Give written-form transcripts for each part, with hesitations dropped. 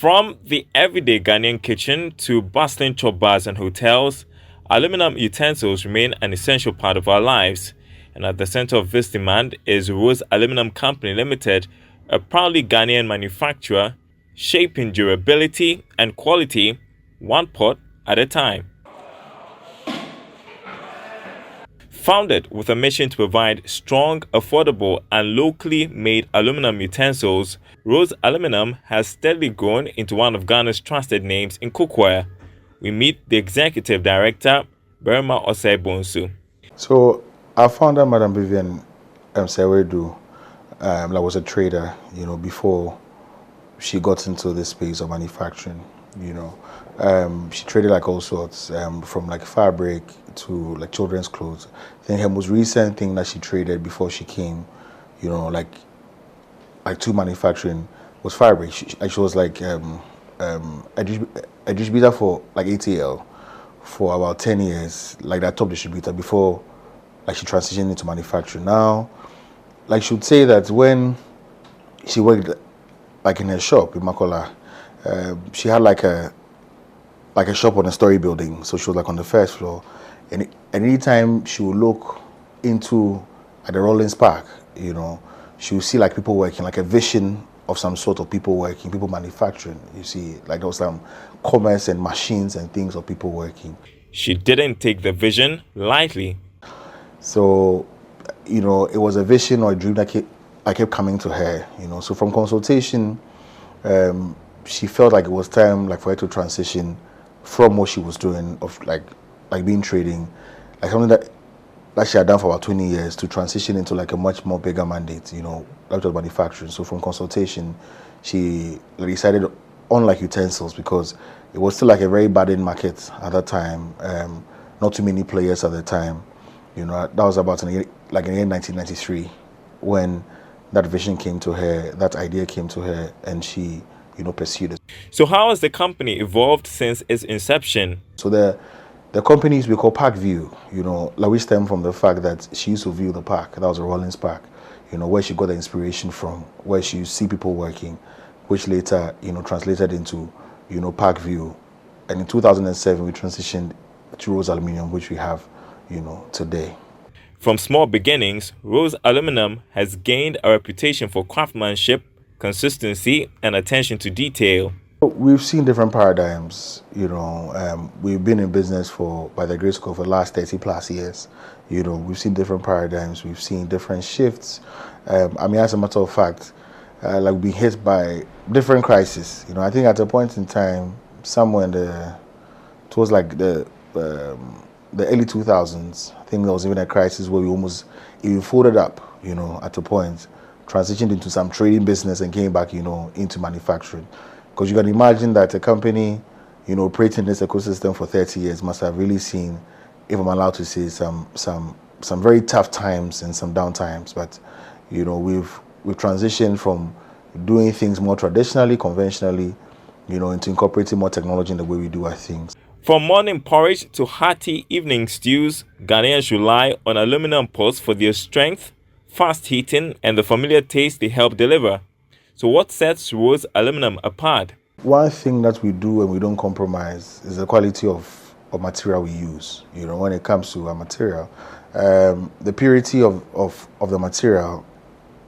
From the everyday Ghanaian kitchen to bustling chop bars and hotels, aluminum utensils remain an essential part of our lives. And at the center of this demand is Rose Aluminium Company Limited, a proudly Ghanaian manufacturer, shaping durability and quality one pot at a time. Founded with a mission to provide strong, affordable, and locally made aluminum utensils, Rose Aluminium has steadily grown into one of Ghana's trusted names in cookware. We meet the executive director, Berma Osei-Bonsu. So, our founder, Madam Vivian Sewedu, was a trader, before she got into this space of manufacturing. She traded like all sorts, from like fabric to like children's clothes. I think her most recent thing that she traded before she came, like to manufacturing was fabric. She was like a distributor for like ATL for about 10 years, like that top distributor before like she transitioned into manufacturing. Now, like she would say that when she worked like in her shop in Makola, she had like a shop on a story building, so she was like on the first floor, and anytime she would look into at the Rollins Park, she would see like people working, like a vision of some sort of people working, people manufacturing. You see, like there was some commerce and machines and things of people working. She didn't take the vision lightly. So, it was a vision or a dream that kept coming to her. So from consultation, she felt like it was time like for her to transition from what she was doing of like being trading, like something that she had done for about 20 years, to transition into like a much more bigger mandate, that was manufacturing. So from consultation, she decided on like utensils because it was still like a very budding market at that time. Not too many players at the time. That was about in the year 1993 when that vision came to her, that idea came to her, and she pursued it. So how has the company evolved since its inception? So the company used to be called Park View, we stem from the fact that she used to view the park. That was a Rollins Park, where she got the inspiration from, where she used to see people working, which later, translated into, Park View. And in 2007, we transitioned to Rose Aluminium, which we have, today. From small beginnings, Rose Aluminium has gained a reputation for craftsmanship, consistency, and attention to detail. We've seen different paradigms. We've been in business by the grace of God, for the last 30 plus years. We've seen different paradigms. We've seen different shifts. As a matter of fact, we've been hit by different crises. I think at a point in time, somewhere towards like the early 2000s, I think there was even a crisis where we almost even folded up, at a point, transitioned into some trading business and came back, into manufacturing. Because you can imagine that a company, operating this ecosystem for 30 years must have really seen, if I'm allowed to say, some very tough times and some down times. But, we've transitioned from doing things more traditionally, conventionally, into incorporating more technology in the way we do our things. From morning porridge to hearty evening stews, Ghanaians rely on aluminum pots for their strength, fast heating, and the familiar taste they help deliver. So what sets Rose Aluminium apart? One thing that we do and we don't compromise is the quality of material we use. When it comes to a material, the purity of the material,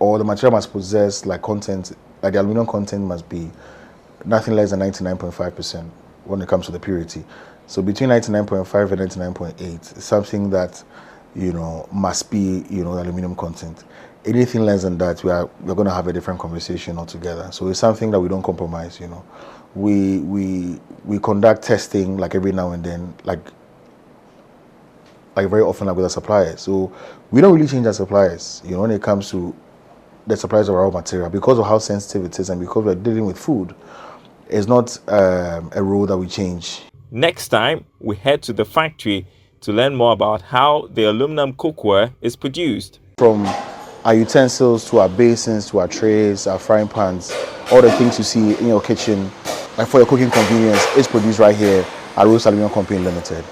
or the material must possess like content, like the aluminum content must be nothing less than 99.5% when it comes to the purity. So between 99.5 and 99.8 is something that must be the aluminum content. Anything less than that, we're going to have a different conversation altogether. So it's something that we don't compromise. We conduct testing like every now and then, like very often, like with our suppliers. So we don't really change our suppliers. When it comes to the suppliers of our raw material, because of how sensitive it is and because we're dealing with food, it's not a rule that we change. Next time, we head to the factory to learn more about how the aluminum cookware is produced. From our utensils to our basins to our trays, our frying pans, all the things you see in your kitchen, like for your cooking convenience, is produced right here at Rose Aluminium Company Limited.